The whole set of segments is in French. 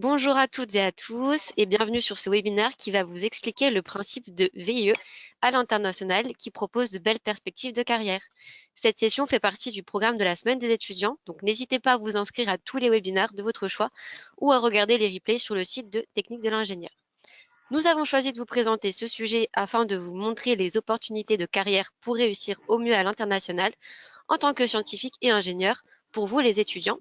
Bonjour à toutes et à tous et bienvenue sur ce webinaire qui va vous expliquer le principe de VIE à l'international qui propose de belles perspectives de carrière. Cette session fait partie du programme de la semaine des étudiants, donc n'hésitez pas à vous inscrire à tous les webinaires de votre choix ou à regarder les replays sur le site de Technique de l'ingénieur. Nous avons choisi de vous présenter ce sujet afin de vous montrer les opportunités de carrière pour réussir au mieux à l'international en tant que scientifique et ingénieur pour vous les étudiants.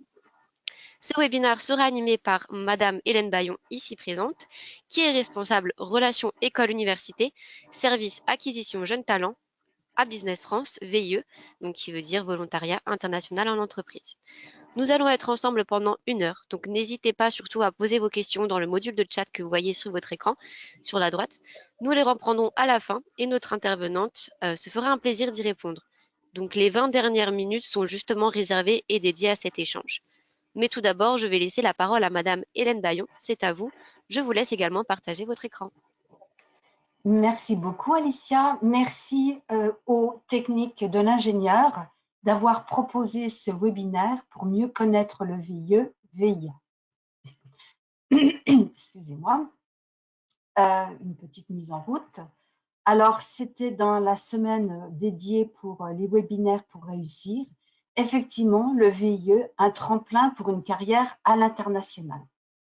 Ce webinaire sera animé par Madame Hélène Bayon, ici présente, qui est responsable Relations École-Université, Service Acquisition Jeunes Talents à Business France, VIE, donc qui veut dire Volontariat International en Entreprise. Nous allons être ensemble pendant 1 heure, donc n'hésitez pas surtout à poser vos questions dans le module de chat que vous voyez sur votre écran, sur la droite. Nous les reprendrons à la fin et notre intervenante se fera un plaisir d'y répondre. Donc les 20 dernières minutes sont justement réservées et dédiées à cet échange. Mais tout d'abord, je vais laisser la parole à Madame Hélène Bayon. C'est à vous. Je vous laisse également partager votre écran. Merci beaucoup Alicia. Merci aux techniques de l'ingénieur d'avoir proposé ce webinaire pour mieux connaître le VIE-VIA. Excusez-moi. Une petite mise en route. Alors, c'était dans la semaine dédiée pour les webinaires pour réussir. Effectivement, le VIE, un tremplin pour une carrière à l'international.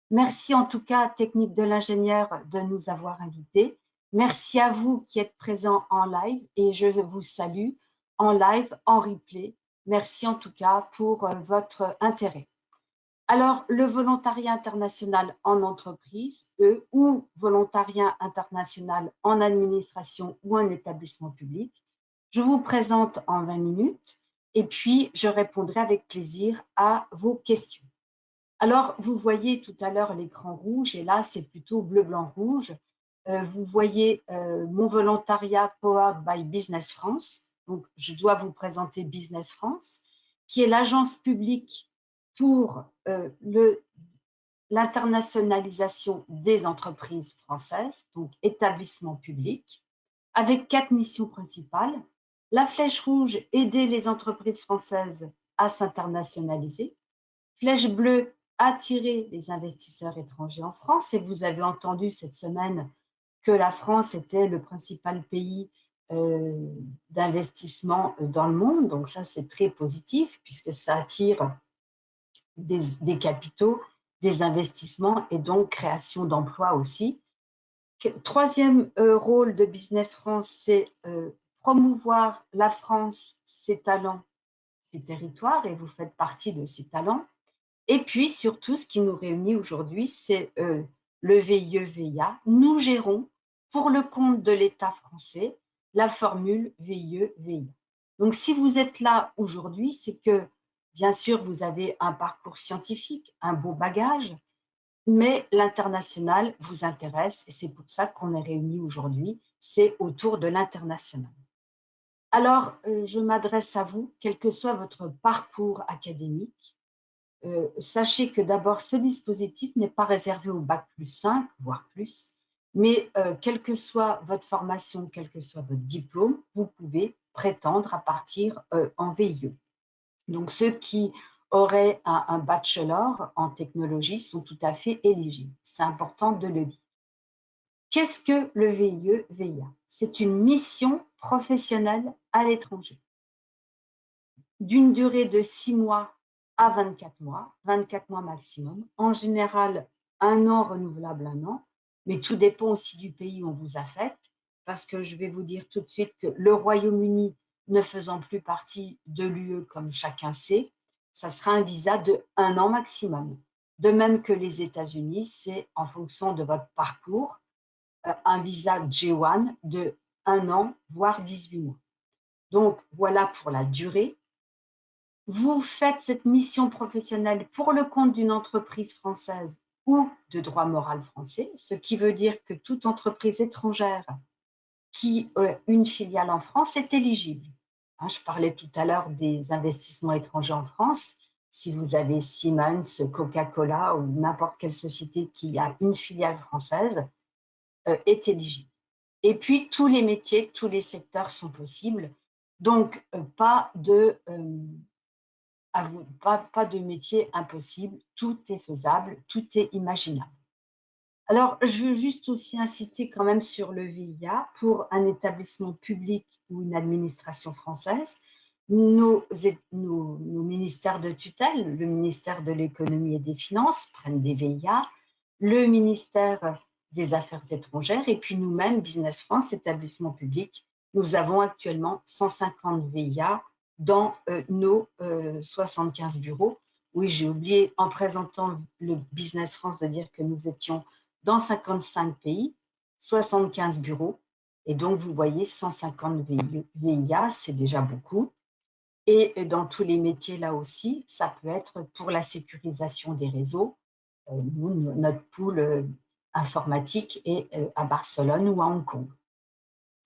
Merci en tout cas à Technique de l'ingénieur de nous avoir invités. Merci à vous qui êtes présents en live et je vous salue en live, en replay. Merci en tout cas pour votre intérêt. Alors, le volontariat international en entreprise, ou volontariat international en administration ou en établissement public, je vous présente en 20 minutes et puis je répondrai avec plaisir à vos questions. Alors, vous voyez tout à l'heure l'écran rouge et là, c'est plutôt bleu, blanc, rouge. Vous voyez mon volontariat Powered by Business France. Donc, je dois vous présenter Business France, qui est l'agence publique pour l'internationalisation des entreprises françaises, donc établissement public, avec 4 missions principales. La flèche rouge, aider les entreprises françaises à s'internationaliser. Flèche bleue, attirer les investisseurs étrangers en France. Et vous avez entendu cette semaine que la France était le principal pays d'investissement dans le monde. Donc ça, c'est très positif puisque ça attire des capitaux, des investissements et donc création d'emplois aussi. Troisième rôle de Business France, c'est promouvoir la France, ses talents, ses territoires, et vous faites partie de ces talents. Et puis surtout, ce qui nous réunit aujourd'hui, c'est le VIE-VIA. Nous gérons pour le compte de l'État français la formule VIE-VIA. Donc si vous êtes là aujourd'hui, c'est que bien sûr, vous avez un parcours scientifique, un beau bagage, mais l'international vous intéresse et c'est pour ça qu'on est réunis aujourd'hui, c'est autour de l'international. Alors, je m'adresse à vous, quel que soit votre parcours académique. Sachez que d'abord, ce dispositif n'est pas réservé au bac+5, voire plus, mais quelle que soit votre formation, quel que soit votre diplôme, vous pouvez prétendre à partir en VIE. Donc, ceux qui auraient un bachelor en technologie sont tout à fait éligibles. C'est important de le dire. Qu'est-ce que le VIE-VIA? C'est une mission professionnelle à l'étranger d'une durée de 6 mois à 24 mois maximum. En général, 1 an renouvelable 1 an, mais tout dépend aussi du pays où on vous affecte, parce que je vais vous dire tout de suite que le Royaume-Uni ne faisant plus partie de l'UE comme chacun sait, ça sera un visa de 1 an maximum. De même que les États-Unis, c'est en fonction de votre parcours, un visa J1 de 1 an, voire 18 mois. Donc voilà pour la durée. Vous faites cette mission professionnelle pour le compte d'une entreprise française ou de droit moral français, ce qui veut dire que toute entreprise étrangère qui a une filiale en France est éligible. Je parlais tout à l'heure des investissements étrangers en France. Si vous avez Siemens, Coca-Cola ou n'importe quelle société qui a une filiale française, est éligible. Et puis, tous les métiers, tous les secteurs sont possibles. Donc, pas de pas de métier impossible, tout est faisable, tout est imaginable. Alors, je veux juste aussi insister quand même sur le VIA pour un établissement public ou une administration française. Nos ministères de tutelle, le ministère de l'économie et des finances prennent des VIA, le ministère des Affaires étrangères et puis nous-mêmes, Business France, établissement public, nous avons actuellement 150 VIA dans nos 75 bureaux. Oui, j'ai oublié en présentant le Business France de dire que nous étions dans 55 pays, 75 bureaux. Et donc, vous voyez, 150 VIA, c'est déjà beaucoup. Et dans tous les métiers, là aussi, ça peut être pour la sécurisation des réseaux. Nous, notre pool informatique est à Barcelone ou à Hong Kong.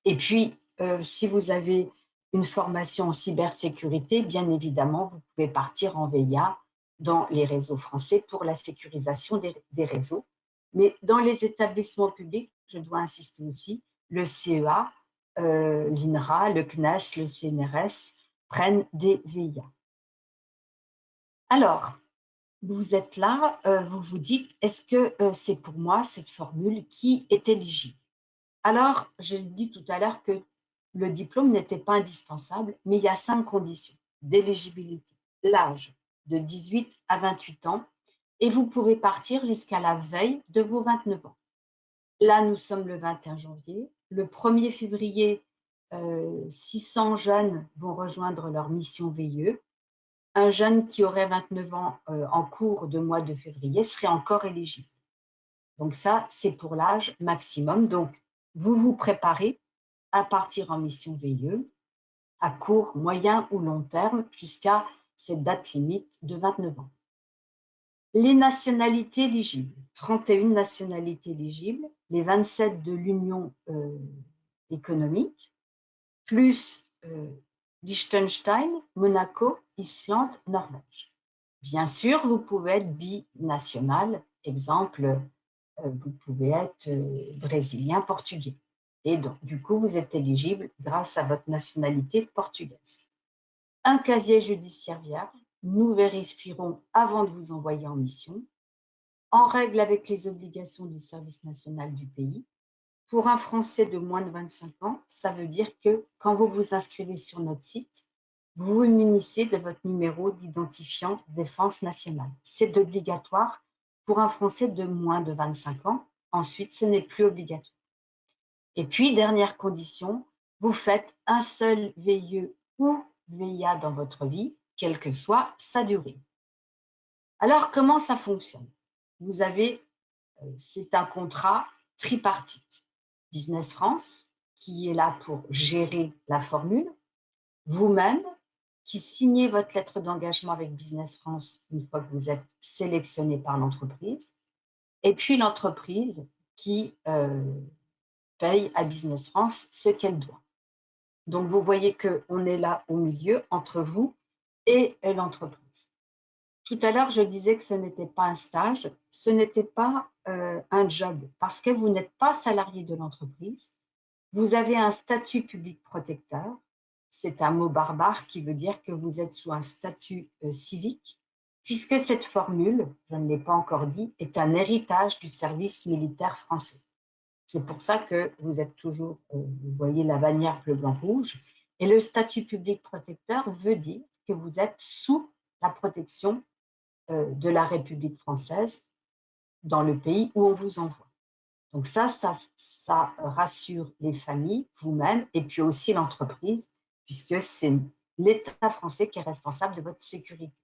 Et puis, si vous avez une formation en cybersécurité, bien évidemment, vous pouvez partir en VIA dans les réseaux français pour la sécurisation des réseaux. Mais dans les établissements publics, je dois insister aussi, le CEA, l'INRA, le CNES, le CNRS prennent des VIA. Alors, vous êtes là, vous vous dites, est-ce que c'est pour moi cette formule qui est éligible? Alors, j'ai dit tout à l'heure que le diplôme n'était pas indispensable, mais il y a 5 conditions d'éligibilité. L'âge de 18 à 28 ans, et vous pouvez partir jusqu'à la veille de vos 29 ans. Là, nous sommes le 21 janvier. Le 1er février, 600 jeunes vont rejoindre leur mission VIE. Un jeune qui aurait 29 ans en cours de mois de février serait encore éligible. Donc ça, c'est pour l'âge maximum. Donc, vous vous préparez à partir en mission VIE à court, moyen ou long terme jusqu'à cette date limite de 29 ans. Les nationalités éligibles, 31 nationalités éligibles, les 27 de l'Union économique, plus Liechtenstein, Monaco, Islande, Norvège. Bien sûr, vous pouvez être binational, exemple, vous pouvez être brésilien, portugais. Et donc, du coup, vous êtes éligible grâce à votre nationalité portugaise. Un casier judiciaire vierge, nous vérifierons avant de vous envoyer en mission, en règle avec les obligations du service national du pays. Pour un Français de moins de 25 ans, ça veut dire que quand vous vous inscrivez sur notre site, vous vous munissez de votre numéro d'identifiant défense nationale. C'est obligatoire pour un Français de moins de 25 ans. Ensuite, ce n'est plus obligatoire. Et puis, dernière condition, vous faites un seul VIE ou VIA dans votre vie, quelle que soit sa durée. Alors, comment ça fonctionne? Vous avez, c'est un contrat tripartite. Business France, qui est là pour gérer la formule, vous-même, qui signez votre lettre d'engagement avec Business France une fois que vous êtes sélectionné par l'entreprise, et puis l'entreprise qui paye à Business France ce qu'elle doit. Donc, vous voyez qu'on est là au milieu entre vous et l'entreprise. Tout à l'heure, je disais que ce n'était pas un stage, ce n'était pas un job, parce que vous n'êtes pas salarié de l'entreprise. Vous avez un statut public protecteur. C'est un mot barbare qui veut dire que vous êtes sous un statut civique, puisque cette formule, je ne l'ai pas encore dit, est un héritage du service militaire français. C'est pour ça que vous êtes toujours, vous voyez la bannière bleu, blanc, rouge. Et le statut public protecteur veut dire que vous êtes sous la protection de la République française dans le pays où on vous envoie. Donc ça rassure les familles, vous-même, et puis aussi l'entreprise, puisque c'est l'État français qui est responsable de votre sécurité.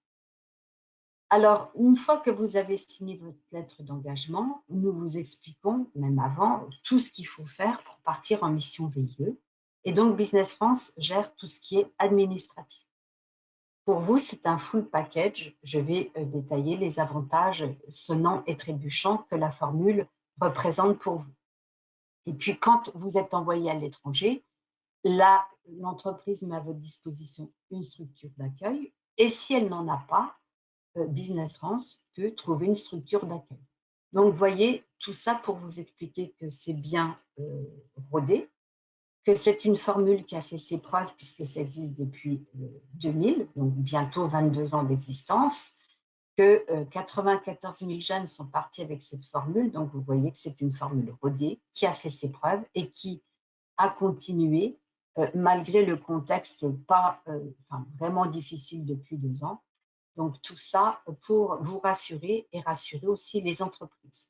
Alors, une fois que vous avez signé votre lettre d'engagement, nous vous expliquons, même avant, tout ce qu'il faut faire pour partir en mission VIE. Et donc, Business France gère tout ce qui est administratif. Pour vous, c'est un full package. Je vais détailler les avantages sonnants et trébuchants que la formule représente pour vous. Et puis, quand vous êtes envoyé à l'étranger, là, l'entreprise met à votre disposition une structure d'accueil. Et si elle n'en a pas, Business France peut trouver une structure d'accueil. Donc, voyez, tout ça pour vous expliquer que c'est bien rodé, que c'est une formule qui a fait ses preuves puisque ça existe depuis 2000, donc bientôt 22 ans d'existence, que 94 000 jeunes sont partis avec cette formule, donc vous voyez que c'est une formule rodée qui a fait ses preuves et qui a continué malgré le contexte pas vraiment difficile depuis 2 ans. Donc tout ça pour vous rassurer et rassurer aussi les entreprises.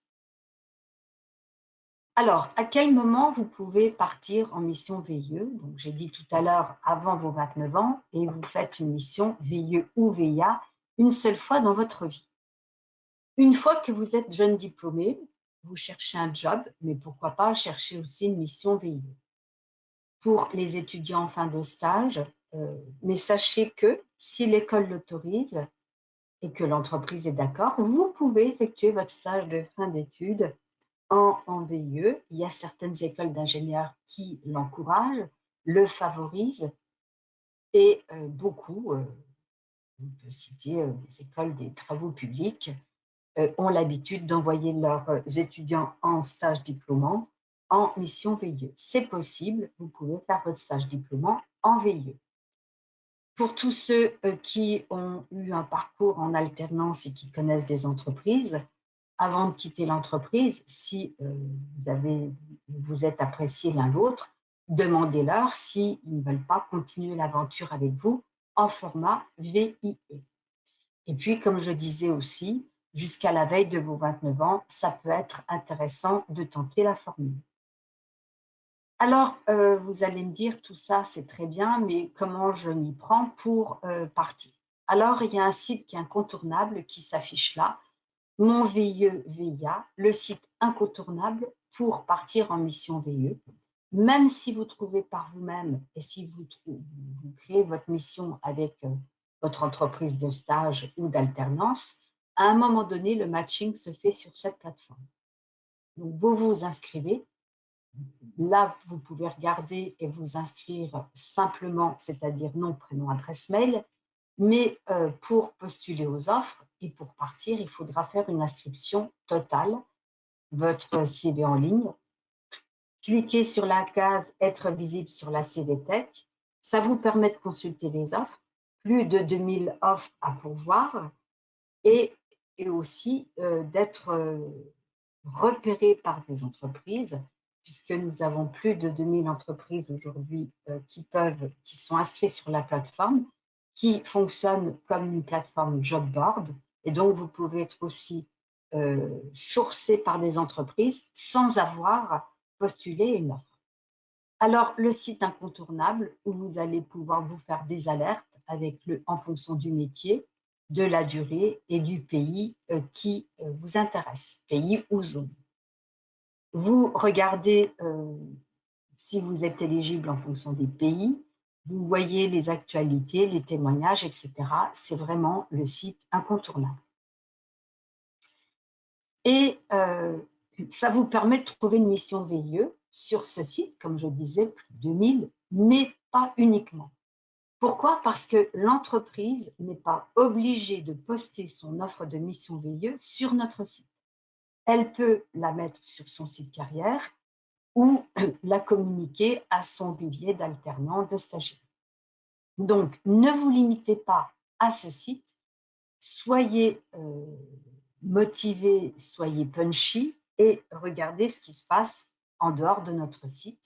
Alors, à quel moment vous pouvez partir en mission VIE? Donc, j'ai dit tout à l'heure, avant vos 29 ans, et vous faites une mission VIE ou VIA une seule fois dans votre vie. Une fois que vous êtes jeune diplômé, vous cherchez un job, mais pourquoi pas chercher aussi une mission VIE. Pour les étudiants en fin de stage, mais sachez que si l'école l'autorise et que l'entreprise est d'accord, vous pouvez effectuer votre stage de fin d'études en VIE. Il y a certaines écoles d'ingénieurs qui l'encouragent, le favorisent et beaucoup, on peut citer des écoles des travaux publics, ont l'habitude d'envoyer leurs étudiants en stage diplômant en mission VIE. C'est possible, vous pouvez faire votre stage diplômant en VIE. Pour tous ceux qui ont eu un parcours en alternance et qui connaissent des entreprises, avant de quitter l'entreprise, si vous êtes appréciés l'un l'autre, demandez-leur s'ils ne veulent pas continuer l'aventure avec vous en format VIE. Et puis, comme je disais aussi, jusqu'à la veille de vos 29 ans, ça peut être intéressant de tenter la formule. Alors, vous allez me dire, tout ça, c'est très bien, mais comment je m'y prends pour partir? Alors, il y a un site qui est incontournable qui s'affiche là, Mon VIE VIA, le site incontournable pour partir en mission VIE. Même si vous trouvez par vous-même et si vous créez votre mission avec votre entreprise de stage ou d'alternance, à un moment donné, le matching se fait sur cette plateforme. Donc, vous vous inscrivez. Là, vous pouvez regarder et vous inscrire simplement, c'est-à-dire nom, prénom, adresse mail. Mais pour postuler aux offres et pour partir, il faudra faire une inscription totale, votre CV en ligne. Cliquez sur la case « Être visible sur la CV Tech ». Ça vous permet de consulter les offres, plus de 2000 offres à pourvoir et aussi d'être repéré par des entreprises, puisque nous avons plus de 2000 entreprises aujourd'hui qui sont inscrites sur la plateforme, qui fonctionne comme une plateforme job board, et donc vous pouvez être aussi sourcé par des entreprises sans avoir postulé une offre. Alors, le site incontournable où vous allez pouvoir vous faire des alertes en fonction du métier, de la durée et du pays qui vous intéresse, pays ou zone. Vous regardez si vous êtes éligible en fonction des pays, vous voyez les actualités, les témoignages, etc. C'est vraiment le site incontournable. Et ça vous permet de trouver une mission VIE sur ce site, comme je disais, plus de 2000, mais pas uniquement. Pourquoi? Parce que l'entreprise n'est pas obligée de poster son offre de mission VIE sur notre site. Elle peut la mettre sur son site carrière ou la communiquer à son vivier d'alternants, de stagiaires. Donc, ne vous limitez pas à ce site, soyez motivés, soyez punchy et regardez ce qui se passe en dehors de notre site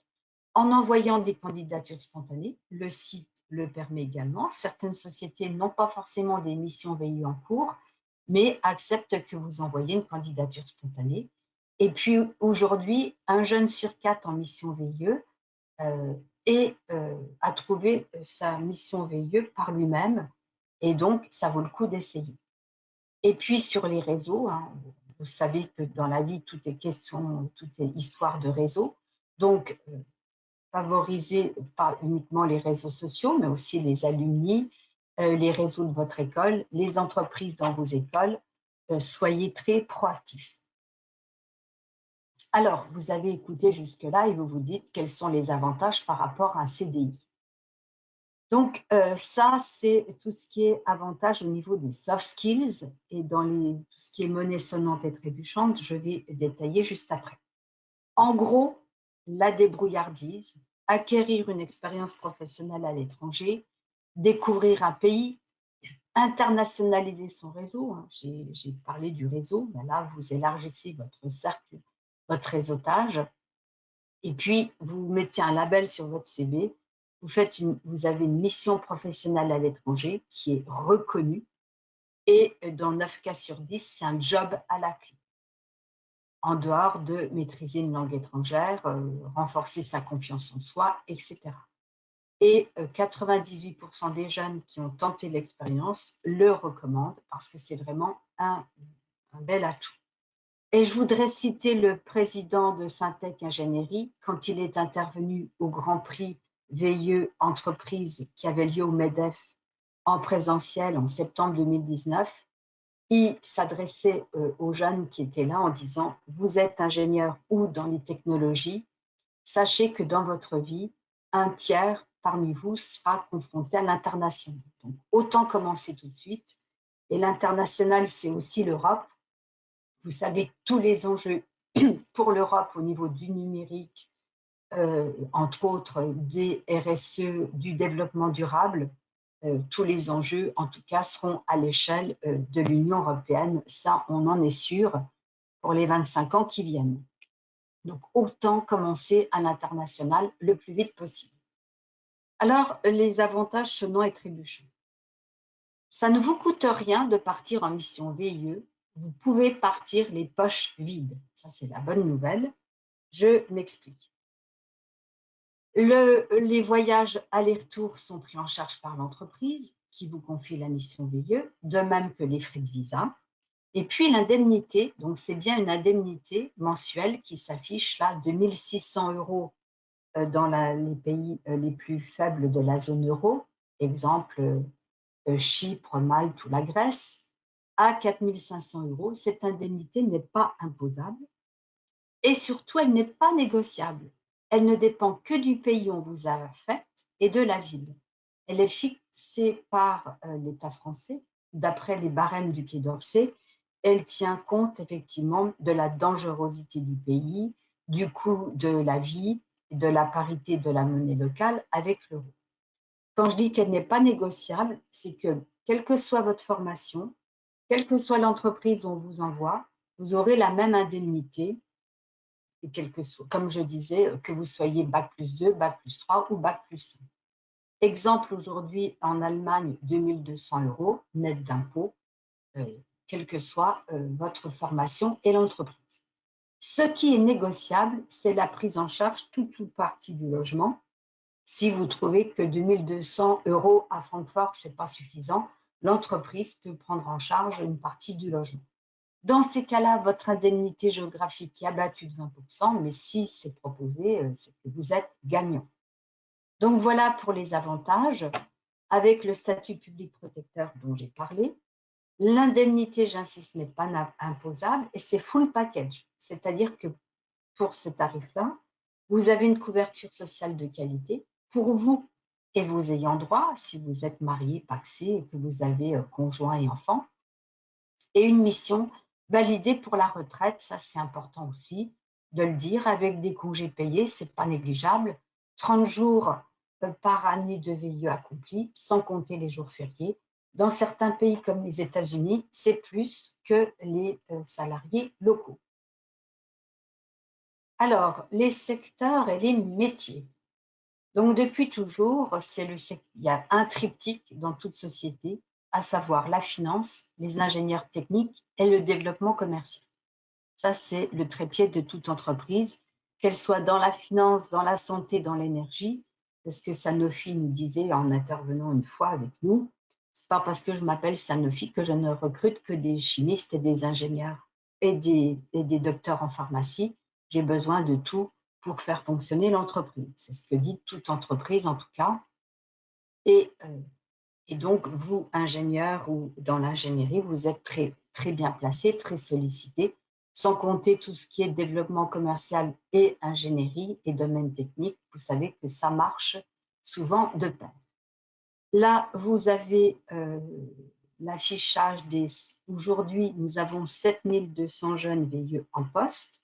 en envoyant des candidatures spontanées. Le site le permet également. Certaines sociétés n'ont pas forcément des missions VIE en cours, mais acceptent que vous envoyiez une candidature spontanée. Et puis aujourd'hui, un jeune sur 4 en mission VIE a trouvé sa mission VIE par lui-même, et donc ça vaut le coup d'essayer. Et puis sur les réseaux, hein, vous savez que dans la vie, tout est histoire de réseau. Donc, favorisez pas uniquement les réseaux sociaux, mais aussi les alumni, les réseaux de votre école, les entreprises dans vos écoles. Soyez très proactifs. Alors, vous avez écouté jusque-là et vous vous dites quels sont les avantages par rapport à un CDI. Donc, ça, c'est tout ce qui est avantage au niveau des soft skills et dans tout ce qui est monnaie sonnante et trébuchante, je vais détailler juste après. En gros, la débrouillardise, acquérir une expérience professionnelle à l'étranger, découvrir un pays, internationaliser son réseau. Hein. J'ai parlé du réseau, mais là, vous élargissez votre cercle, votre réseautage, et puis vous mettez un label sur votre CV. Vous avez une mission professionnelle à l'étranger qui est reconnue, et dans 9 cas sur 10, c'est un job à la clé. En dehors de maîtriser une langue étrangère, renforcer sa confiance en soi, etc. Et 98% des jeunes qui ont tenté l'expérience le recommandent parce que c'est vraiment un bel atout. Et je voudrais citer le président de Syntec Ingénierie quand il est intervenu au Grand Prix VIE Entreprise qui avait lieu au MEDEF en présentiel en septembre 2019. Il s'adressait aux jeunes qui étaient là en disant « Vous êtes ingénieur ou dans les technologies, sachez que dans votre vie, un tiers parmi vous sera confronté à l'international. Donc, autant commencer tout de suite. Et l'international, c'est aussi l'Europe. Vous savez tous les enjeux pour l'Europe au niveau du numérique, entre autres des RSE, du développement durable. Tous les enjeux, en tout cas, seront à l'échelle de l'Union européenne. Ça, on en est sûr pour les 25 ans qui viennent. Donc, autant commencer à l'international le plus vite possible. Alors, les avantages sonnant et trébuchants. Ça ne vous coûte rien de partir en mission VIE. Vous pouvez partir les poches vides. Ça, c'est la bonne nouvelle. Je m'explique. Les voyages aller-retour sont pris en charge par l'entreprise qui vous confie la mission VIE, de même que les frais de visa. Et puis l'indemnité, donc c'est bien une indemnité mensuelle qui s'affiche là, 2 600 € dans les pays les plus faibles de la zone euro, exemple Chypre, Malte ou la Grèce, à 4 500 €. Cette indemnité n'est pas imposable et surtout, elle n'est pas négociable. Elle ne dépend que du pays où on vous a fait et de la ville. Elle est fixée par l'État français, d'après les barèmes du Quai d'Orsay. Elle tient compte effectivement de la dangerosité du pays, du coût de la vie, de la parité de la monnaie locale avec l'euro. Quand je dis qu'elle n'est pas négociable, c'est que quelle que soit votre formation, quelle que soit l'entreprise où on vous envoie, vous aurez la même indemnité, et quel que soit, comme je disais, que vous soyez bac+2, bac+3 ou bac+5. Exemple aujourd'hui en Allemagne, 2 200 € net d'impôts, quelle que soit votre formation et l'entreprise. Ce qui est négociable, c'est la prise en charge toute ou partie du logement. Si vous trouvez que 2 200 € à Francfort, ce n'est pas suffisant, l'entreprise peut prendre en charge une partie du logement. Dans ces cas-là, votre indemnité géographique est abattue de 20%, mais si c'est proposé, c'est que vous êtes gagnant. Donc voilà pour les avantages, avec le statut public protecteur dont j'ai parlé. L'indemnité, j'insiste, n'est pas imposable et c'est full package, c'est-à-dire que pour ce tarif-là, vous avez une couverture sociale de qualité pour vous et vos ayants droit, si vous êtes marié, pacsé et que vous avez conjoint et enfants, et une mission validée pour la retraite, ça c'est important aussi de le dire, avec des congés payés, c'est pas négligeable, 30 jours par année de VIE accompli, sans compter les jours fériés. Dans certains pays comme les États-Unis, c'est plus que les salariés locaux. Alors, les secteurs et les métiers. Donc, depuis toujours, il y a un triptyque dans toute société, à savoir la finance, les ingénieurs techniques et le développement commercial. Ça, c'est le trépied de toute entreprise, qu'elle soit dans la finance, dans la santé, dans l'énergie. Parce que Sanofi nous disait en intervenant une fois avec nous, c'est pas parce que je m'appelle Sanofi que je ne recrute que des chimistes et des ingénieurs et des docteurs en pharmacie. J'ai besoin de tout pour faire fonctionner l'entreprise. C'est ce que dit toute entreprise en tout cas. Et donc, vous, ingénieur ou dans l'ingénierie, vous êtes très, très bien placé, très sollicité, sans compter tout ce qui est développement commercial et ingénierie et domaine technique. Vous savez que ça marche souvent de pair. Là, vous avez l'affichage des... Aujourd'hui, nous avons 7200 jeunes VIE en poste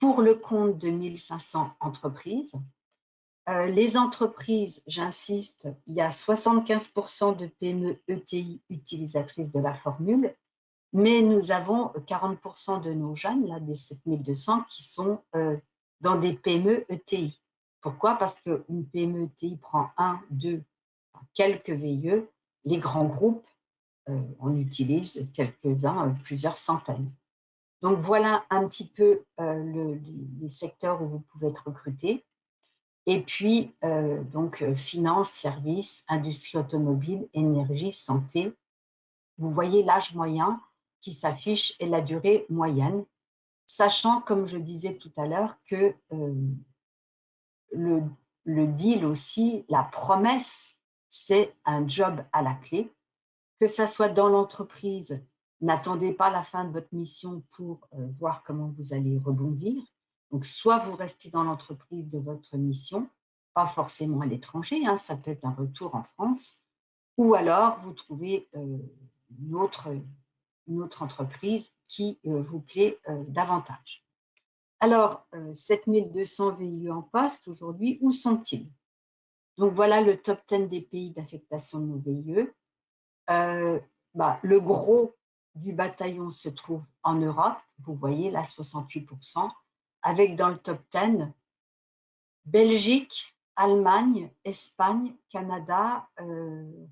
pour le compte de 1500 entreprises. Les entreprises, j'insiste, il y a 75% de PME ETI utilisatrices de la formule, mais nous avons 40% de nos jeunes, là, des 7200, qui sont dans des PME ETI. Pourquoi? Parce qu'une PME ETI prend un, deux, quelques VIE. Les grands groupes, on utilise quelques-uns, plusieurs centaines. Donc voilà un petit peu les secteurs où vous pouvez être recruté. Et puis, finance, services, industrie automobile, énergie, santé. Vous voyez l'âge moyen qui s'affiche et la durée moyenne, sachant, comme je disais tout à l'heure, que le, le deal aussi, la promesse, c'est un job à la clé. Que ça soit dans l'entreprise, n'attendez pas la fin de votre mission pour voir comment vous allez rebondir. Donc, soit vous restez dans l'entreprise de votre mission, pas forcément à l'étranger, hein, ça peut être un retour en France, ou alors vous trouvez une autre entreprise qui vous plaît davantage. Alors, 7200 VIE en poste aujourd'hui, où sont-ils? Donc, voilà le top 10 des pays d'affectation de nos VIE. Le gros du bataillon se trouve en Europe, vous voyez là 68%, avec dans le top 10 Belgique, Allemagne, Espagne, Canada,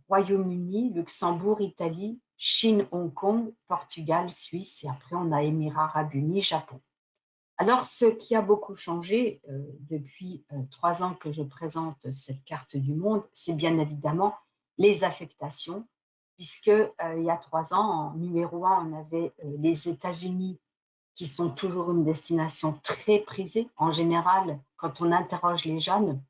Royaume-Uni, Luxembourg, Italie, Chine, Hong Kong, Portugal, Suisse, et après on a Émirats arabes unis, Japon. Alors, ce qui a beaucoup changé depuis 3 ans que je présente cette carte du monde, c'est bien évidemment les affectations, puisque il y a 3 ans, en numéro 1, on avait les États-Unis, qui sont toujours une destination très prisée. En général, quand on interroge les jeunes,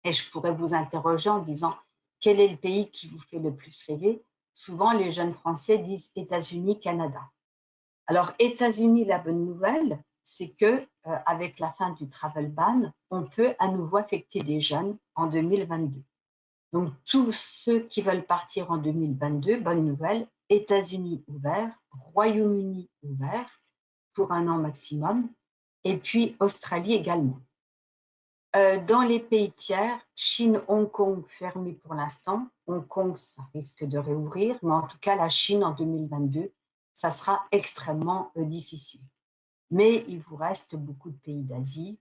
et je pourrais vous interroger en disant quel est le pays qui vous fait le plus rêver, souvent les jeunes Français disent États-Unis, Canada. Alors, États-Unis, la bonne nouvelle, c'est que avec la fin du travel ban, on peut à nouveau affecter des jeunes en 2022. Donc, tous ceux qui veulent partir en 2022, bonne nouvelle, États-Unis ouvert, Royaume-Uni ouvert pour 1 an maximum, et puis Australie également. Dans les pays tiers, Chine, Hong Kong fermé pour l'instant. Hong Kong, ça risque de réouvrir, mais en tout cas, la Chine en 2022, ça sera extrêmement difficile. Mais il vous reste beaucoup de pays d'Asie,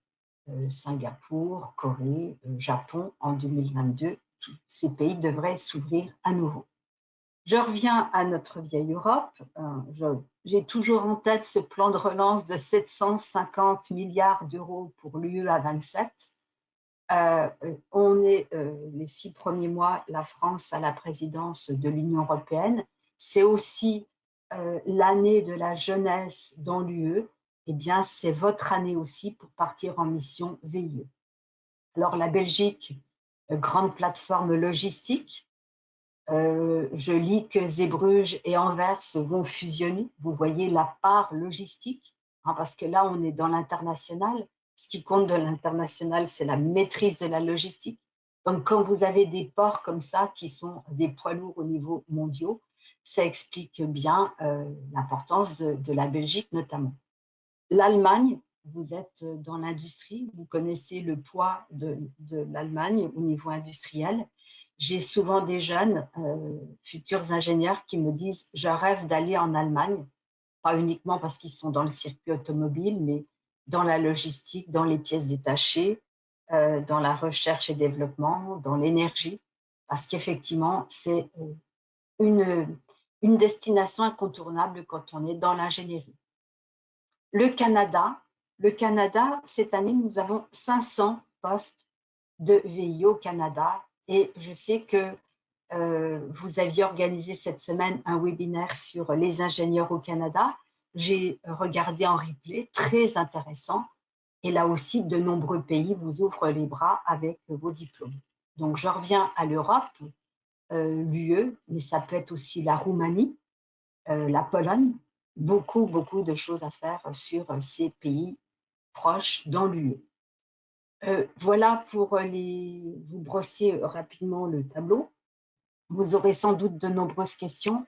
Singapour, Corée, Japon en 2022. Tous ces pays devraient s'ouvrir à nouveau. Je reviens à notre vieille Europe. J'ai toujours en tête ce plan de relance de 750 milliards d'euros pour l'UE à 27. On est les 6 premiers mois, la France à la présidence de l'Union européenne. C'est aussi l'année de la jeunesse dans l'UE. Eh bien, c'est votre année aussi pour partir en mission VIE. Alors, la Belgique, grande plateforme logistique. Je lis que Zeebrugge et Anvers vont fusionner. Vous voyez la part logistique, hein, parce que là, on est dans l'international. Ce qui compte de l'international, c'est la maîtrise de la logistique. Donc, quand vous avez des ports comme ça, qui sont des poids lourds au niveau mondial, ça explique bien l'importance de la Belgique notamment. L'Allemagne, vous êtes dans l'industrie, vous connaissez le poids de l'Allemagne au niveau industriel. J'ai souvent des jeunes futurs ingénieurs qui me disent « je rêve d'aller en Allemagne », pas uniquement parce qu'ils sont dans le circuit automobile, mais dans la logistique, dans les pièces détachées, dans la recherche et développement, dans l'énergie, parce qu'effectivement, c'est une destination incontournable quand on est dans l'ingénierie. Le Canada, cette année, nous avons 500 postes de VIE au Canada et je sais que vous aviez organisé cette semaine un webinaire sur les ingénieurs au Canada. J'ai regardé en replay, très intéressant. Et là aussi, de nombreux pays vous ouvrent les bras avec vos diplômes. Donc, je reviens à l'Europe, l'UE, mais ça peut être aussi la Roumanie, la Pologne. Beaucoup, beaucoup de choses à faire sur ces pays proches dans l'UE. Voilà pour vous brosser rapidement le tableau. Vous aurez sans doute de nombreuses questions.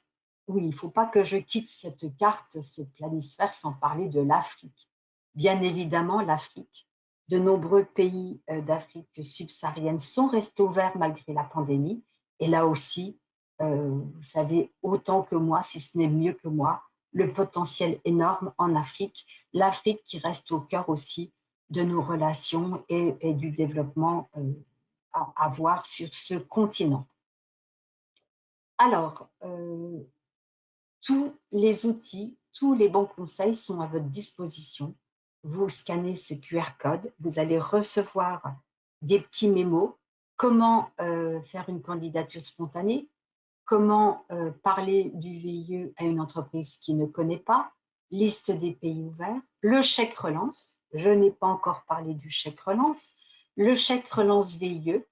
Oui, il ne faut pas que je quitte cette carte, ce planisphère, sans parler de l'Afrique. Bien évidemment, l'Afrique. De nombreux pays d'Afrique subsaharienne sont restés ouverts malgré la pandémie. Et là aussi, vous savez autant que moi, si ce n'est mieux que moi, le potentiel énorme en Afrique. L'Afrique qui reste au cœur aussi de nos relations et du développement à voir sur ce continent. Alors, tous les outils, tous les bons conseils sont à votre disposition. Vous scannez ce QR code, vous allez recevoir des petits mémos. Comment faire une candidature spontanée? Comment parler du VIE à une entreprise qui ne connaît pas? Liste des pays ouverts. Le chèque relance. Je n'ai pas encore parlé du chèque relance. Le chèque relance VIE.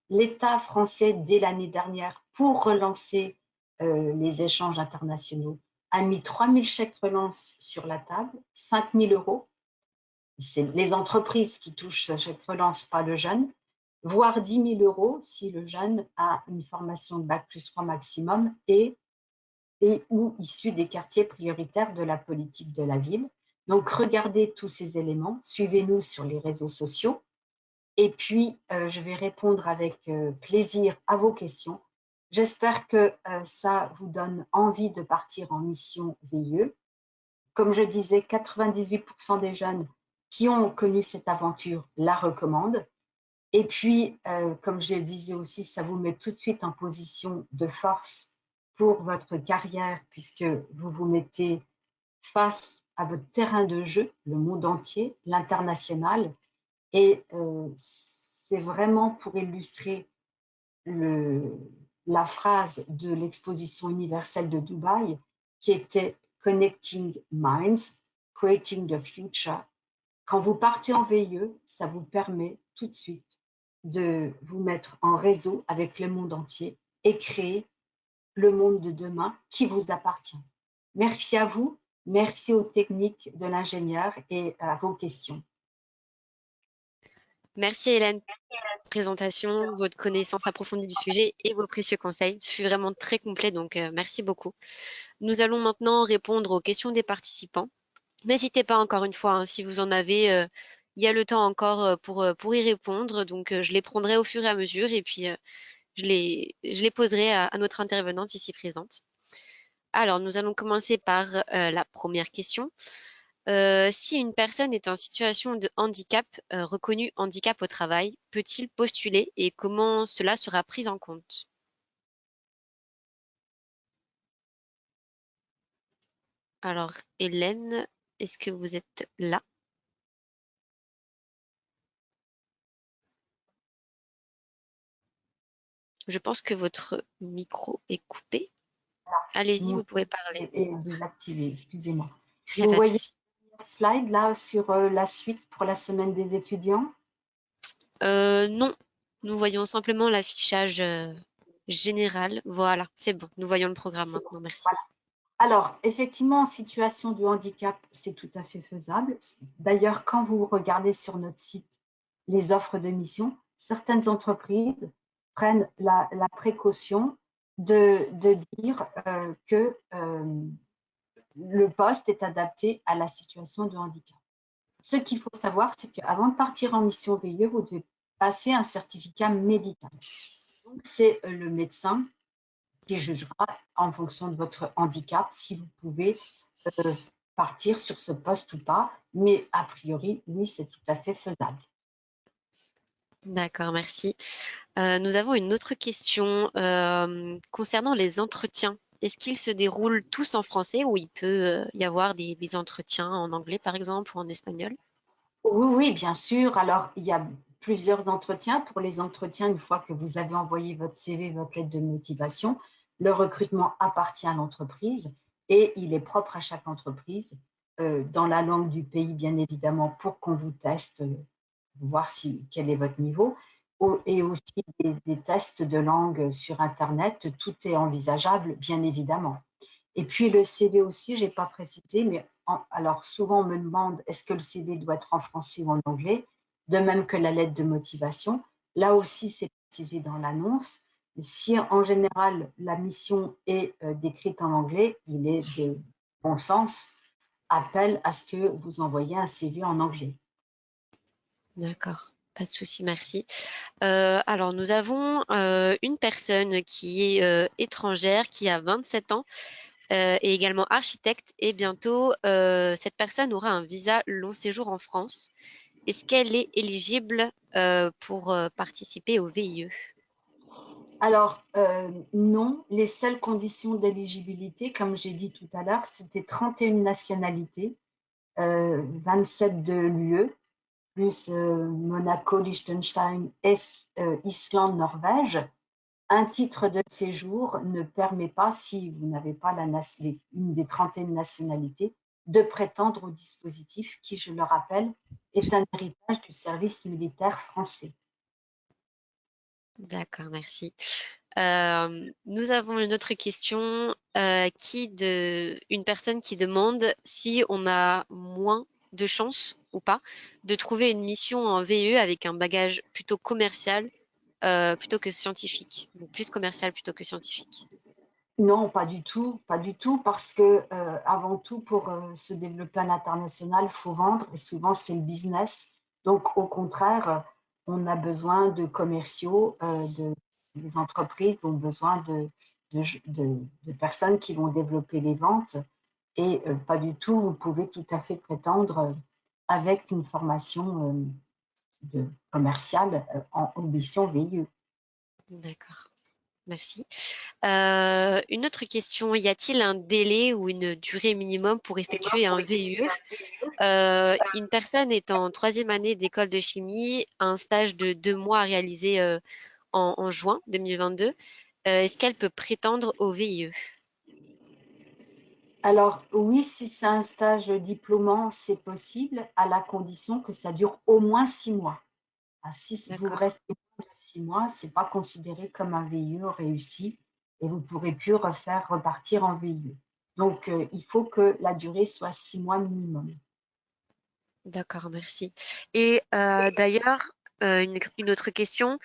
L'État français, dès l'année dernière, pour relancer les échanges internationaux, a mis 3 000 chèques relance sur la table, 5 000 euros. C'est les entreprises qui touchent ce chèque relance, pas le jeune, voire 10 000 euros si le jeune a une formation de bac+3 maximum et ou issu des quartiers prioritaires de la politique de la ville. Donc, regardez tous ces éléments, suivez-nous sur les réseaux sociaux et puis je vais répondre avec plaisir à vos questions. J'espère que ça vous donne envie de partir en mission VIE. Comme je disais, 98% des jeunes qui ont connu cette aventure la recommandent. Et puis, comme je le disais aussi, ça vous met tout de suite en position de force pour votre carrière, puisque vous vous mettez face à votre terrain de jeu, le monde entier, l'international. Et c'est vraiment pour illustrer la phrase de l'exposition universelle de Dubaï qui était Connecting Minds, Creating the Future. Quand vous partez en VIE, ça vous permet tout de suite de vous mettre en réseau avec le monde entier et créer le monde de demain qui vous appartient. Merci à vous, merci aux techniques de l'ingénieur et à vos questions. Merci Hélène pour votre présentation, votre connaissance approfondie du sujet et vos précieux conseils. Ce fut vraiment très complet, donc merci beaucoup. Nous allons maintenant répondre aux questions des participants. N'hésitez pas encore une fois, hein, si vous en avez, il y a le temps encore pour y répondre. Donc, je les prendrai au fur et à mesure et puis je les poserai à notre intervenante ici présente. Alors, nous allons commencer par la première question. Si une personne est en situation de handicap, reconnu handicap au travail, peut-il postuler et comment cela sera pris en compte? Alors, Hélène, est-ce que vous êtes là? Je pense que votre micro est coupé. Allez-y, Mon vous pouvez parler. est désactivé, excusez-moi. Il n'y a Vous pas de voyez souci. le slide là sur la suite pour la semaine des étudiants? Non, nous voyons simplement l'affichage général. Voilà, c'est bon. Nous voyons le programme C'est bon. maintenant. Merci. Voilà. Alors, effectivement, en situation de handicap, c'est tout à fait faisable. D'ailleurs, quand vous regardez sur notre site les offres de mission, certaines entreprises prennent la précaution de dire que le poste est adapté à la situation de handicap. Ce qu'il faut savoir, c'est qu'avant de partir en mission VIE, vous devez passer un certificat médical. C'est le médecin qui jugera en fonction de votre handicap si vous pouvez partir sur ce poste ou pas. Mais a priori, oui, c'est tout à fait faisable. D'accord, merci. Nous avons une autre question concernant les entretiens. Est-ce qu'ils se déroulent tous en français ou il peut y avoir des entretiens en anglais, par exemple, ou en espagnol? Oui, oui, bien sûr. Alors, il y a plusieurs entretiens. Pour les entretiens, une fois que vous avez envoyé votre CV, votre lettre de motivation, le recrutement appartient à l'entreprise et il est propre à chaque entreprise, dans la langue du pays, bien évidemment, pour qu'on vous teste, voir quel est votre niveau, et aussi des tests de langue sur Internet. Tout est envisageable, bien évidemment. Et puis le CV aussi, je n'ai pas précisé, mais alors souvent on me demande est-ce que le CV doit être en français ou en anglais, de même que la lettre de motivation. Là aussi, c'est précisé dans l'annonce. Si en général la mission est décrite en anglais, il est de bon sens, appel à ce que vous envoyiez un CV en anglais. D'accord, pas de souci, merci. Alors nous avons une personne qui est étrangère, qui a 27 ans, et également architecte, et bientôt cette personne aura un visa long séjour en France. Est-ce qu'elle est éligible pour participer au VIE? Alors, non, les seules conditions d'éligibilité, comme j'ai dit tout à l'heure, c'était 31 nationalités, 27 de l'UE, plus Monaco, Liechtenstein, Islande, Norvège. Un titre de séjour ne permet pas, si vous n'avez pas une des 31 nationalités, de prétendre au dispositif qui, je le rappelle, est un héritage du service militaire français. D'accord, merci. Nous avons une autre question une personne qui demande si on a moins de chances ou pas de trouver une mission en VE avec un bagage plutôt commercial plutôt que scientifique, ou plus commercial plutôt que scientifique. Non, pas du tout, parce que avant tout, pour se développer à l'international, il faut vendre, et souvent c'est le business. Donc, au contraire, on a besoin de commerciaux, les entreprises ont besoin de personnes qui vont développer les ventes, et pas du tout, vous pouvez tout à fait prétendre avec une formation commerciale en ambition VIE. D'accord, merci. Une autre question, y a-t-il un délai ou une durée minimum pour effectuer un VIE? Une personne est en troisième année d'école de chimie, a un stage de 2 mois à réaliser en juin 2022. Est-ce qu'elle peut prétendre au VIE? Alors oui, si c'est un stage diplômant, c'est possible, à la condition que ça dure au moins 6 mois. Ah, si vous D'accord, restez moins de 6 mois, c'est pas considéré comme un VIE réussi, et vous pourrez plus repartir en VIE. Donc il faut que la durée soit 6 mois minimum. d'accord, merci. Et d'ailleurs, une autre question,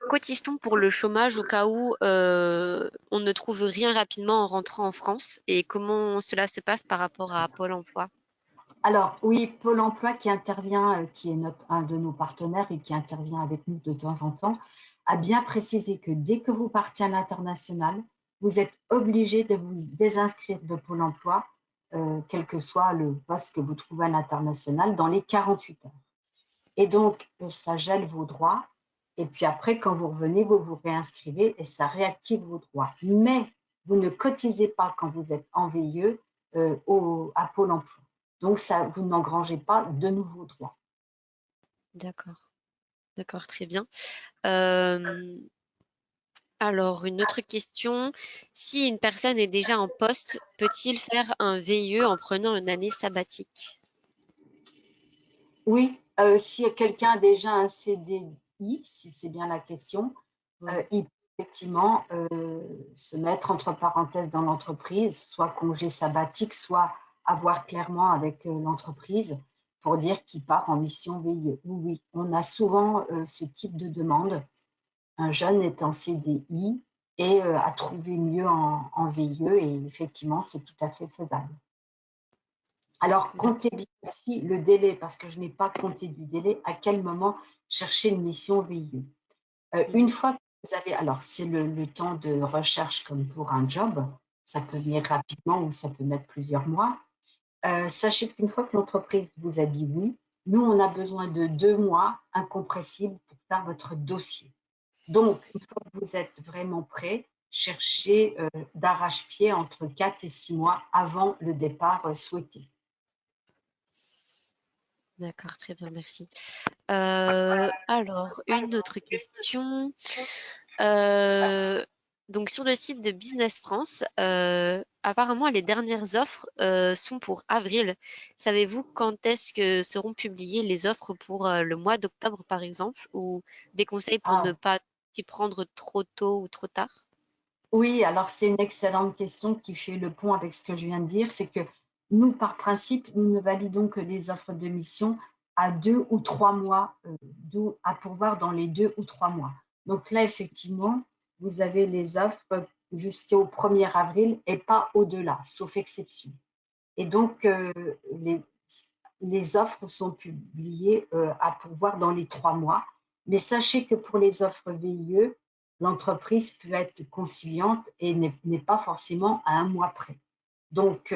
cotise-t-on pour le chômage au cas où on ne trouve rien rapidement en rentrant en France? Et comment cela se passe par rapport à Pôle emploi? Alors oui, Pôle emploi qui intervient, qui est un de nos partenaires et qui intervient avec nous de temps en temps, a bien précisé que dès que vous partez à l'international, vous êtes obligé de vous désinscrire de Pôle emploi, quel que soit le poste que vous trouvez à l'international, dans les 48 heures. Et donc, ça gèle vos droits. Et puis après, quand vous revenez, vous vous réinscrivez et ça réactive vos droits. Mais vous ne cotisez pas quand vous êtes en VIE à Pôle emploi. Donc, ça, vous n'engrangez pas de nouveaux droits. D'accord, d'accord, très bien. Euh, alors, une autre question, si une personne est déjà en poste, peut-il faire un VIE en prenant une année sabbatique? Oui, si quelqu'un a déjà un CDI, si c'est bien la question, Oui, il peut effectivement se mettre entre parenthèses dans l'entreprise, soit congé sabbatique, soit avoir clairement avec l'entreprise pour dire qu'il part en mission VIE. Oui, oui, on a souvent ce type de demande. Un jeune est en CDI et a trouvé mieux en VIE, et effectivement, c'est tout à fait faisable. Alors, comptez bien aussi le délai, parce que je n'ai pas compté du délai, à quel moment chercher une mission VIE. Une d'accord. fois que vous avez, alors c'est le temps de recherche comme pour un job, ça peut venir rapidement ou ça peut mettre plusieurs mois. Sachez qu'une fois que l'entreprise vous a dit oui, nous, on a besoin de 2 mois incompressibles pour faire votre dossier. Donc, une fois que vous êtes vraiment prêt, cherchez d'arrache-pied entre 4 et 6 mois avant le départ souhaité. D'accord, très bien, merci. Alors, une autre question. Euh, donc, sur le site de Business France, apparemment, les dernières offres sont pour avril. Savez-vous quand est-ce que seront publiées les offres pour le mois d'octobre, par exemple, ou des conseils pour ne Ah, pas s'y prendre trop tôt ou trop tard? oui, alors c'est une excellente question qui fait le pont avec ce que je viens de dire, c'est que nous, par principe, nous ne validons que les offres de mission à 2 ou 3 mois, à pourvoir dans les 2 ou 3 mois. Donc là, effectivement, vous avez les offres jusqu'au 1er avril et pas au-delà, sauf exception. Et donc, les offres sont publiées à pourvoir dans les 3 mois. Mais sachez que pour les offres VIE, l'entreprise peut être conciliante et n'est pas forcément à 1 mois près. Donc,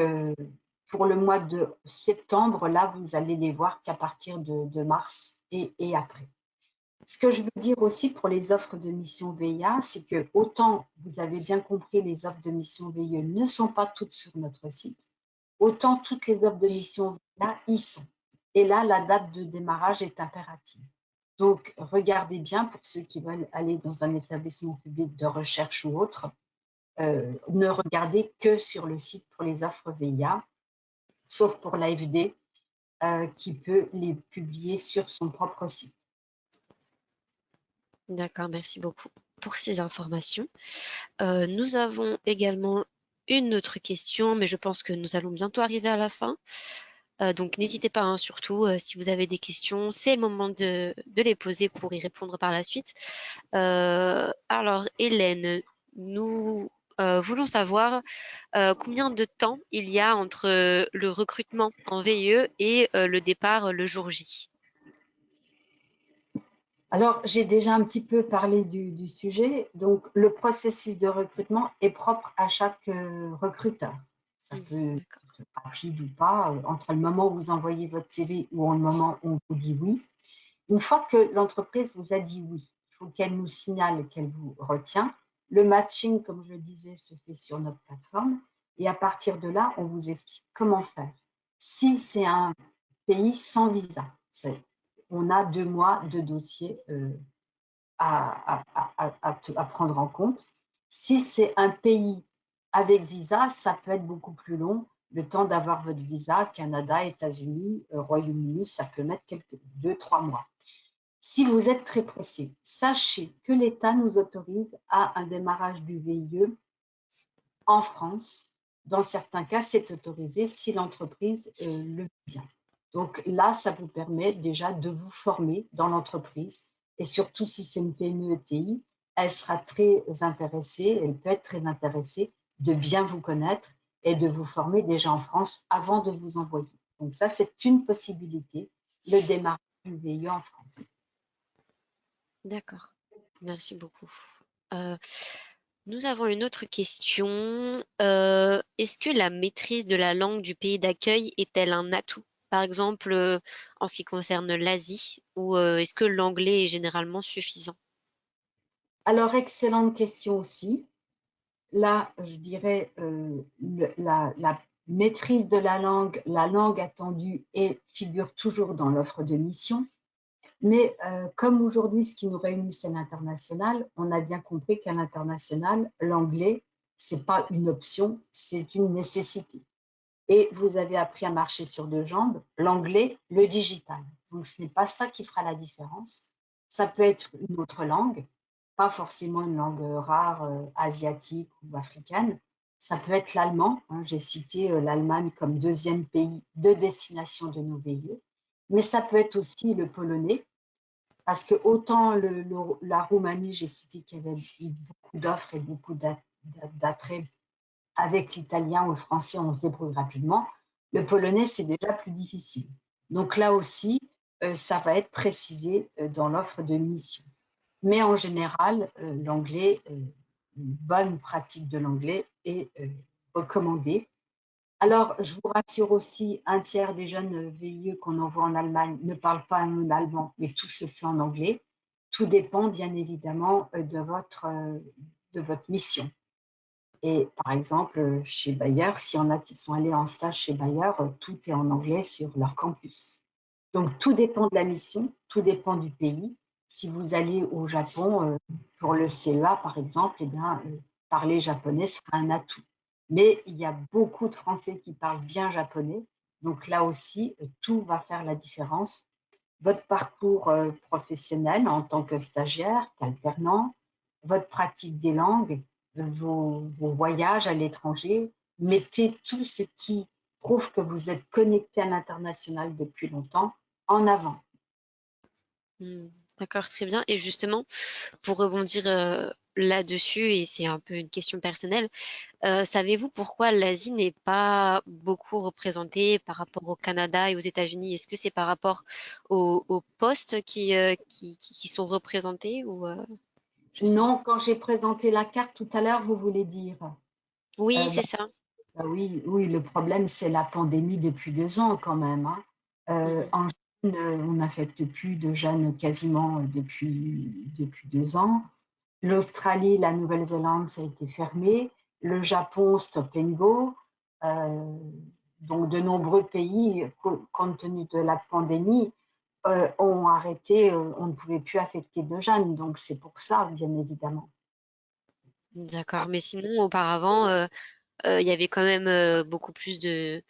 pour le mois de septembre, là, vous allez les voir qu'à partir de mars et après. Ce que je veux dire aussi pour les offres de mission VIA, c'est que autant vous avez bien compris, les offres de mission VIE ne sont pas toutes sur notre site, autant toutes les offres de mission VIA y sont. Et là, la date de démarrage est impérative. Donc, regardez bien pour ceux qui veulent aller dans un établissement public de recherche ou autre, ne regardez que sur le site pour les offres VIA, sauf pour l'AFD, qui peut les publier sur son propre site. D'accord, merci beaucoup pour ces informations. Nous avons également une autre question, mais je pense que nous allons bientôt arriver à la fin. Donc n'hésitez pas, hein, surtout, si vous avez des questions, c'est le moment de les poser pour y répondre par la suite. Alors, Hélène, nous voulons savoir combien de temps il y a entre le recrutement en VIE et le départ le jour J. Alors, j'ai déjà un petit peu parlé du sujet. Donc, le processus de recrutement est propre à chaque recruteur. Ça peut D'accord. être rapide ou pas, entre le moment où vous envoyez votre CV ou le moment où on vous dit oui. Une fois que l'entreprise vous a dit oui, il faut qu'elle nous signale qu'elle vous retient. Le matching, comme je le disais, se fait sur notre plateforme. Et à partir de là, on vous explique comment faire. Si c'est un pays sans visa, on a 2 mois de dossier à prendre en compte. Si c'est un pays avec visa, ça peut être beaucoup plus long. Le temps d'avoir votre visa, Canada, États-Unis, Royaume-Uni, ça peut mettre 2-3 mois. Si vous êtes très pressé, sachez que l'État nous autorise à un démarrage du VIE en France. Dans certains cas, c'est autorisé si l'entreprise le veut bien. Donc là, ça vous permet déjà de vous former dans l'entreprise. Et surtout, si c'est une PME-ETI, elle sera très intéressée, elle peut être très intéressée de bien vous connaître et de vous former déjà en France avant de vous envoyer. Donc ça, c'est une possibilité, le démarrage du VIE en France. D'accord. Merci beaucoup. Nous avons une autre question. Est-ce que la maîtrise de la langue du pays d'accueil est-elle un atout? Par exemple, en ce qui concerne l'Asie, ou est-ce que l'anglais est généralement suffisant? Alors, excellente question aussi. Là, je dirais la maîtrise de la langue attendue figure toujours dans l'offre de mission. Mais comme aujourd'hui, ce qui nous réunit, c'est l'international, on a bien compris qu'à l'international, l'anglais, ce n'est pas une option, c'est une nécessité. Et vous avez appris à marcher sur 2 jambes, l'anglais, le digital. Donc, ce n'est pas ça qui fera la différence. Ça peut être une autre langue, pas forcément une langue rare, asiatique ou africaine. Ça peut être l'allemand, hein. J'ai cité l'Allemagne comme 2e pays de destination de nos VIE. Mais ça peut être aussi le polonais, parce que autant la Roumanie, j'ai cité qu'il y avait beaucoup d'offres et beaucoup d'attrait avec l'italien ou le français, on se débrouille rapidement. Le polonais, c'est déjà plus difficile. Donc là aussi, ça va être précisé dans l'offre de mission. Mais en général, l'anglais, une bonne pratique de l'anglais est recommandée. Alors, je vous rassure aussi, un tiers des jeunes VIE qu'on envoie en Allemagne ne parlent pas un allemand, mais tout se fait en anglais. Tout dépend bien évidemment de votre mission. Et par exemple, chez Bayer, s'il y en a qui sont allés en stage chez Bayer, tout est en anglais sur leur campus. Donc tout dépend de la mission, tout dépend du pays. Si vous allez au Japon pour le CEA, par exemple, eh bien, parler japonais sera un atout. Mais il y a beaucoup de Français qui parlent bien japonais. Donc là aussi, tout va faire la différence. Votre parcours professionnel en tant que stagiaire, qu'alternant, votre pratique des langues, vos voyages à l'étranger, mettez tout ce qui prouve que vous êtes connecté à l'international depuis longtemps en avant. D'accord, très bien. Et justement, pour rebondir là-dessus, et c'est un peu une question personnelle, savez-vous pourquoi l'Asie n'est pas beaucoup représentée par rapport au Canada et aux États-Unis? Est-ce que c'est par rapport aux postes qui sont représentés ou je sais pas. Non, quand j'ai présenté la carte tout à l'heure, vous voulez dire? Oui, Bah, c'est ça. oui, oui, le problème, c'est la pandémie depuis 2 ans quand même, hein. Mhm, En Chine, on n'affecte plus de jeunes quasiment, depuis 2 ans. L'Australie, la Nouvelle-Zélande, ça a été fermé. Le Japon, stop and go. Euh, donc, de nombreux pays, compte tenu de la pandémie, ont arrêté, on ne pouvait plus affecter de jeunes. Donc, c'est pour ça, bien évidemment. d'accord. Mais sinon, auparavant, il y avait quand même beaucoup plus de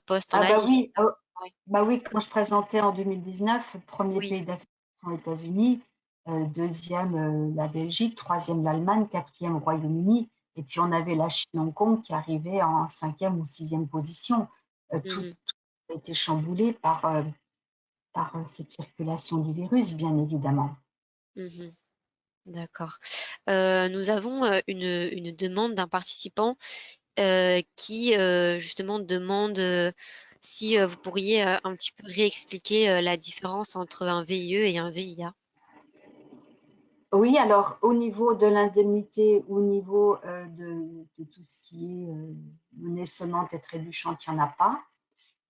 postes en Ah bah Asie. oui, Oui, bah oui, quand je présentais en 2019, premier oui. pays d'Afrique aux États-Unis, deuxième la Belgique, troisième l'Allemagne, quatrième Royaume-Uni, et puis on avait la Chine-Hong Kong qui arrivait en cinquième ou sixième position. Tout Mhm, a été chamboulé par cette circulation du virus, bien évidemment. mhm. D'accord. Nous avons une demande d'un participant qui justement demande si vous pourriez un petit peu réexpliquer la différence entre un VIE et un VIA. Oui, alors au niveau de l'indemnité, au niveau de tout ce qui est monnaie sonnante et trébuchante, il n'y en a pas.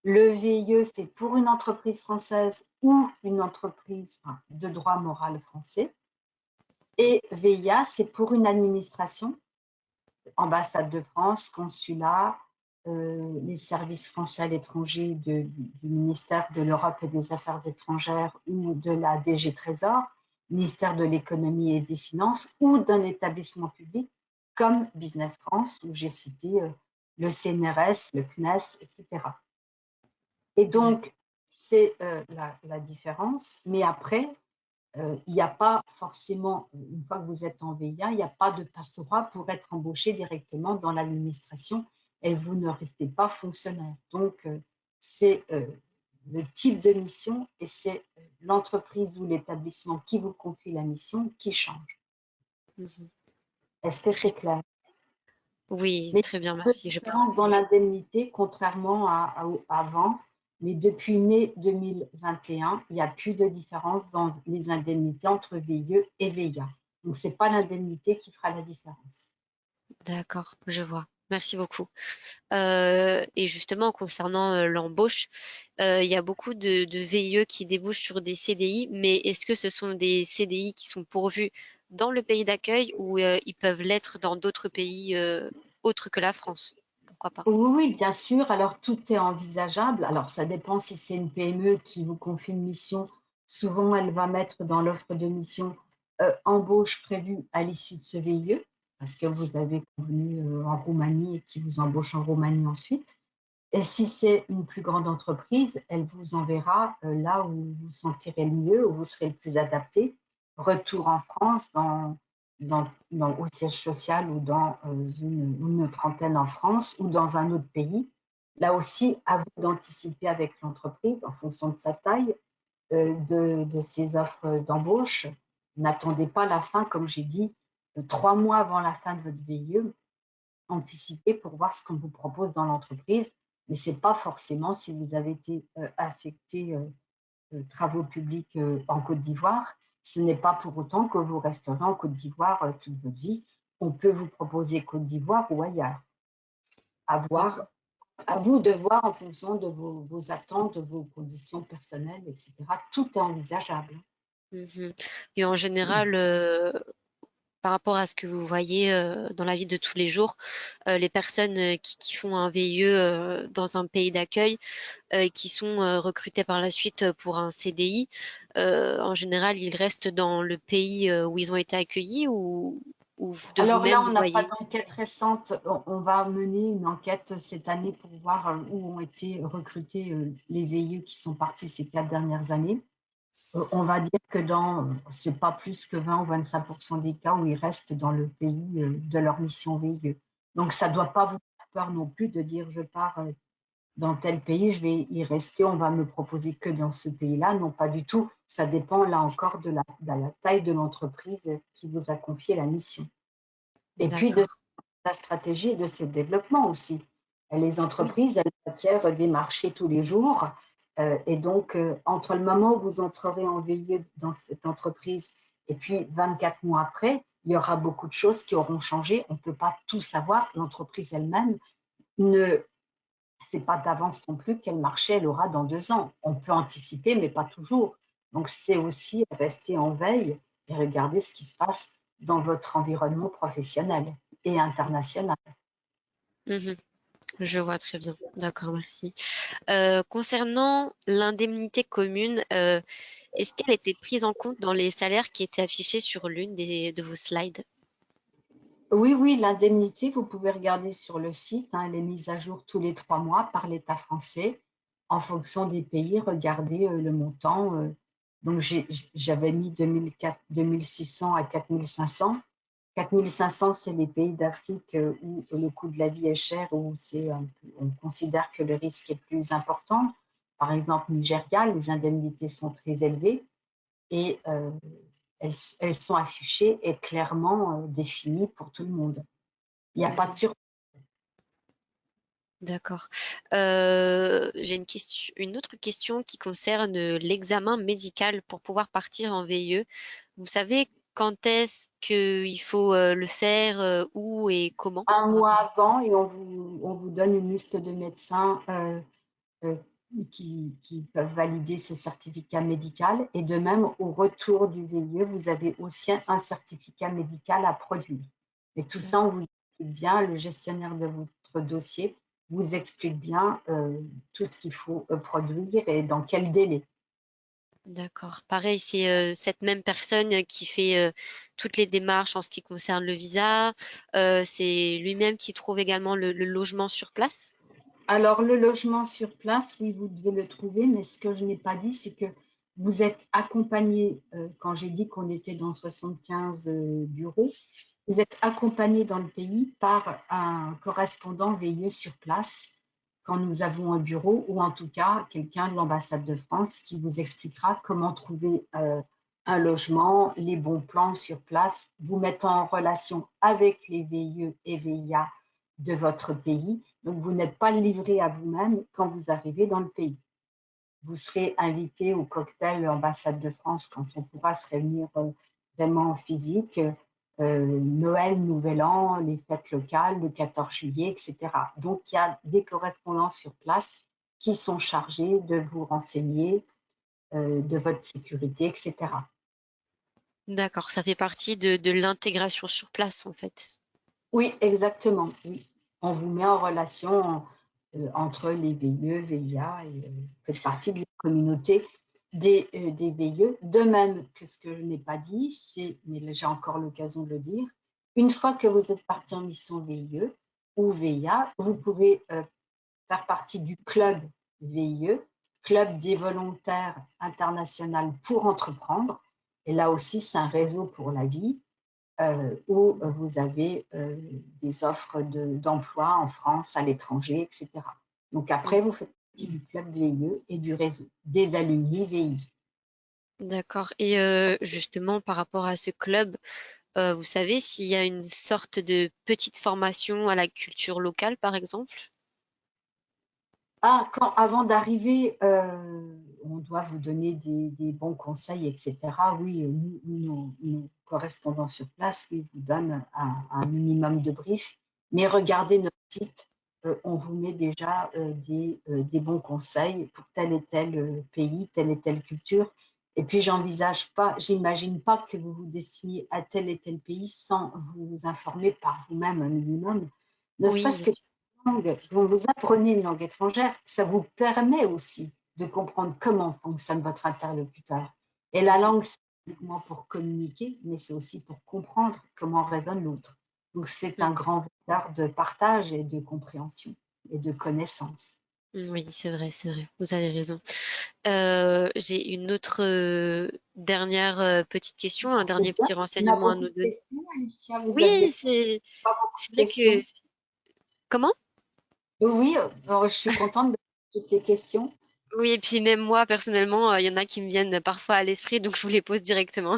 Le VIE, c'est pour une entreprise française ou une entreprise de droit moral français. Et VIA, c'est pour une administration, ambassade de France, consulat, les services français à l'étranger du ministère de l'Europe et des Affaires étrangères ou de la DG Trésor, ministère de l'économie et des finances ou d'un établissement public comme Business France, où j'ai cité le CNRS, le CNES, etc. Et D'accord. donc, c'est la différence. Mais après, il n'y a pas forcément, une fois que vous êtes en VIA, il n'y a pas de passe-droit pour être embauché directement dans l'administration et vous ne restez pas fonctionnaire. Donc, c'est le type de mission et c'est l'entreprise ou l'établissement qui vous confie la mission qui change. Mhm. Est-ce que Très c'est clair? Oui, Mais très bien, peu de merci. Je pense différence dans l'indemnité, contrairement à avant. Mais depuis mai 2021, il n'y a plus de différence dans les indemnités entre VIE et VIA. Donc, ce n'est pas l'indemnité qui fera la différence. d'accord, je vois. Merci beaucoup. Et justement, concernant l'embauche, il y a beaucoup de VIE qui débouchent sur des CDI, mais est-ce que ce sont des CDI qui sont pourvus dans le pays d'accueil ou ils peuvent l'être dans d'autres pays autres que la France? Pourquoi pas? Oui, oui, bien sûr. Alors, tout est envisageable. Alors, ça dépend si c'est une PME qui vous confie une mission. Souvent, elle va mettre dans l'offre de mission embauche prévue à l'issue de ce VIE, parce que vous avez convenu en Roumanie et qui vous embauche en Roumanie ensuite. Et si c'est une plus grande entreprise, elle vous enverra là où vous vous sentirez le mieux, où vous serez le plus adapté. Retour en France, au siège social ou dans une autre antenne en France ou dans un autre pays. Là aussi, à vous d'anticiper avec l'entreprise en fonction de sa taille, de ses offres d'embauche. N'attendez pas la fin, comme j'ai dit, 3 mois avant la fin de votre VIE, anticiper pour voir ce qu'on vous propose dans l'entreprise. Mais ce n'est pas forcément si vous avez été affecté travaux publics en Côte d'Ivoire, ce n'est pas pour autant que vous resterez en Côte d'Ivoire toute votre vie. On peut vous proposer Côte d'Ivoire ou ailleurs. À Mhm, voir, à vous de voir en fonction de vos attentes, de vos conditions personnelles, etc. Tout est envisageable. mhm. Et en général, par rapport à ce que vous voyez dans la vie de tous les jours, les personnes qui font un VIE dans un pays d'accueil, qui sont recrutés par la suite pour un CDI, en général, ils restent dans le pays où ils ont été accueillis ou de Alors là, vous-même, on vous n'a pas voyez. d'enquête récente. On va mener une enquête cette année pour voir où ont été recrutés les VIE qui sont partis ces 4 dernières années. On va dire que c'est pas plus que 20 ou 25% des cas où ils restent dans le pays de leur mission VIE. Donc ça ne doit pas vous faire peur non plus de dire je pars dans tel pays, je vais y rester, on va me proposer que dans ce pays-là. Non, pas du tout. Ça dépend là encore de la taille de l'entreprise qui vous a confié la mission. Et puis de D'accord. sa stratégie et de ses développements aussi. Les Oui. entreprises, elles acquièrent des marchés tous les jours, et donc entre le moment où vous entrerez en VIE dans cette entreprise et puis 24 mois après, il y aura beaucoup de choses qui auront changé. On ne peut pas tout savoir. L'entreprise elle-même ne sait pas d'avance non plus quel marché elle aura dans 2 ans. On peut anticiper, mais pas toujours. Donc c'est aussi rester en veille et regarder ce qui se passe dans votre environnement professionnel et international. Mhm. Je vois très bien. D'accord, merci. Concernant l'indemnité commune, est-ce qu'elle était prise en compte dans les salaires qui étaient affichés sur l'une de vos slides? Oui, oui, l'indemnité, vous pouvez regarder sur le site, hein, elle est mise à jour tous les 3 mois par l'État français. En fonction des pays, regardez le montant. Donc, j'avais mis 2600 à 4500. 4500, c'est les pays d'Afrique où le coût de la vie est cher, où on considère que le risque est plus important. Par exemple, Nigeria, les indemnités sont très élevées et elles sont affichées et clairement définies pour tout le monde. Il n'y a pas de Mhm. surprise. D'accord. J'ai une autre question qui concerne l'examen médical pour pouvoir partir en VIE. Vous savez quand est-ce qu'il faut le faire, où et comment Un par mois rapport avant et on vous donne une liste de médecins euh, qui peuvent valider ce certificat médical. Et de même, au retour du VIE, vous avez aussi un certificat médical à produire. Et tout ça, on D'accord. vous explique bien, le gestionnaire de votre dossier vous explique bien tout ce qu'il faut produire et dans quel délai. D'accord. Pareil, c'est cette même personne qui fait toutes les démarches en ce qui concerne le visa. C'est lui-même qui trouve également le logement sur place. Alors, le logement sur place, oui, vous devez le trouver, mais ce que je n'ai pas dit, c'est que vous êtes accompagné, quand j'ai dit qu'on était dans 75 bureaux, vous êtes accompagné dans le pays par un correspondant VIE sur place quand nous avons un bureau, ou en tout cas quelqu'un de l'ambassade de France qui vous expliquera comment trouver un logement, les bons plans sur place, vous mettant en relation avec les VIE et VIA de votre pays. Donc, vous n'êtes pas livré à vous-même quand vous arrivez dans le pays. Vous serez invité au cocktail ambassade de France quand on pourra se réunir vraiment en physique. Noël, Nouvel An, les fêtes locales, le 14 juillet, etc. Donc, il y a des correspondants sur place qui sont chargés de vous renseigner de votre sécurité, etc. D'accord, ça fait partie de l'intégration sur place en fait. Oui, exactement. Oui. On vous met en relation entre les VIE, VIA et faites partie de la communauté des VIE. De même que ce que je n'ai pas dit, c'est, mais là j'ai encore l'occasion de le dire, une fois que vous êtes parti en mission VIE ou VIA, vous pouvez faire partie du club VIE, Club des volontaires international pour entreprendre. Et là aussi, c'est un réseau pour la vie où vous avez des offres d'emploi en France, à l'étranger, etc. Donc après, Mm. vous faites partie du club VIE et du réseau des alumni VI. D'accord. Et justement, par rapport à ce club, vous savez s'il y a une sorte de petite formation à la culture locale, par exemple? Ah, avant d'arriver, on doit vous donner des bons conseils, etc. Oui, nos correspondants sur place, oui, vous donnent un minimum de brief. Mais regardez notre site, on vous met déjà des bons conseils pour tel et tel pays, telle et telle culture. Et puis, j'imagine pas que vous vous destiniez à tel et tel pays sans vous informer par vous-même un minimum. Ne Oui, serait-ce bien que sûr. quand vous apprenez une langue étrangère, ça vous permet aussi de comprendre comment fonctionne votre interlocuteur. Et la Mhm. langue, c'est uniquement pour communiquer, mais c'est aussi pour comprendre comment raisonne l'autre. Donc, c'est un Mm. grand vecteur de partage et de compréhension et de connaissance. Oui, c'est vrai, c'est vrai. Vous avez raison. J'ai une autre dernière petite question, un C'est dernier bien. petit On a renseignement à beaucoup nous de donner. questions, Alicia. Vous Oui, aviez pas beaucoup c'est de vrai questions. que... Comment? Oui, oui, je suis contente de toutes les questions. Oui, et puis même moi, personnellement, il y en a qui me viennent parfois à l'esprit, donc je vous les pose directement.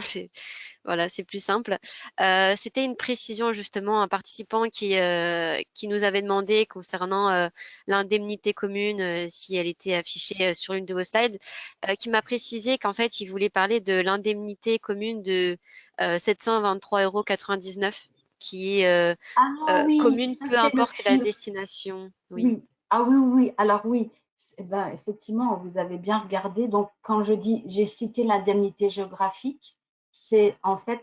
Voilà, c'est plus simple. C'était une précision justement, un participant qui nous avait demandé concernant l'indemnité commune, si elle était affichée sur l'une de vos slides, qui m'a précisé qu'en fait, il voulait parler de l'indemnité commune de 723,99 € qui est Ah oui, commune, ça peu c'est le importe la FIRS. destination. Oui. Oui. Ah oui, oui, oui. Alors oui, ben, effectivement, vous avez bien regardé. Donc, quand je dis, j'ai cité l'indemnité géographique, c'est en fait,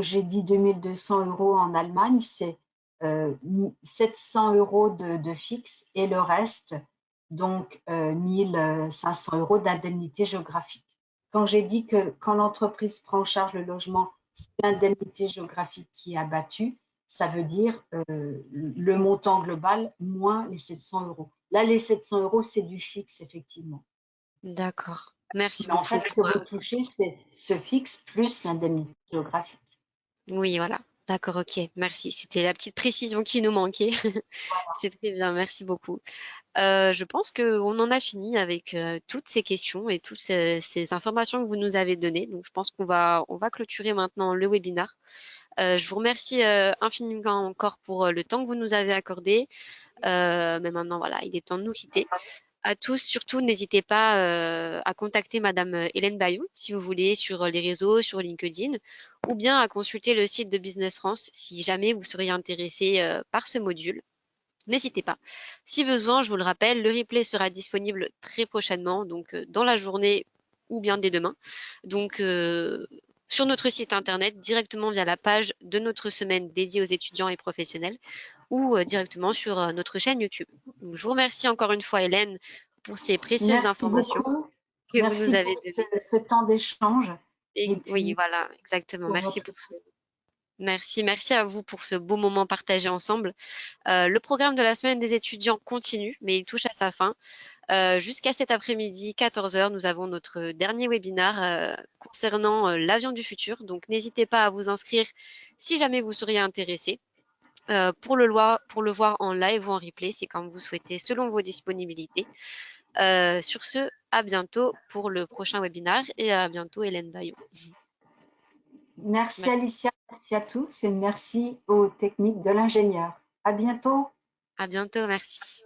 j'ai dit 2 200 € en Allemagne, c'est 700 € de fixe et le reste, donc 1 500 € d'indemnité géographique. Quand j'ai dit que quand l'entreprise prend en charge le logement, c'est l'indemnité géographique qui est abattue, ça veut dire le montant global moins les 700 €. Là, les 700 €, c'est du fixe, effectivement. D'accord. Merci Mais en beaucoup fait, ce que pour, vous touchez, c'est ce fixe plus l'indemnité géographique. oui, voilà. D'accord, ok. Merci. C'était la petite précision qui nous manquait. C'est très bien. Merci beaucoup. Je pense qu'on en a fini avec toutes ces questions et toutes ces informations que vous nous avez données. Donc, je pense qu'on va clôturer maintenant le webinaire. Je vous remercie infiniment encore pour le temps que vous nous avez accordé. Mais maintenant, voilà, il est temps de nous quitter. À tous, surtout, n'hésitez pas à contacter Madame Hélène Bayon si vous voulez sur les réseaux, sur LinkedIn, ou bien à consulter le site de Business France si jamais vous seriez intéressé par ce module. N'hésitez pas. Si besoin, je vous le rappelle, le replay sera disponible très prochainement, donc dans la journée ou bien dès demain. Donc sur notre site internet, directement via la page de notre semaine dédiée aux étudiants et professionnels, ou directement sur notre chaîne YouTube. Donc, je vous remercie encore une fois, Hélène, pour ces précieuses Merci informations beaucoup. que vous nous Merci avez pour données. ce temps d'échange. Et Et oui, puis, voilà, exactement. pour votre... Merci à vous pour ce beau moment partagé ensemble. Le programme de la semaine des étudiants continue, mais il touche à sa fin. Jusqu'à cet après-midi, 14 heures, nous avons notre dernier webinaire concernant l'avion du futur. Donc, n'hésitez pas à vous inscrire si jamais vous seriez intéressé. Pour le voir en live ou en replay, c'est comme vous souhaitez, selon vos disponibilités. Sur ce, à bientôt pour le prochain webinaire et à bientôt, Hélène Bayon. Merci Merci. Alicia, merci à tous et merci aux techniques de l'ingénieur. À bientôt. À bientôt, merci.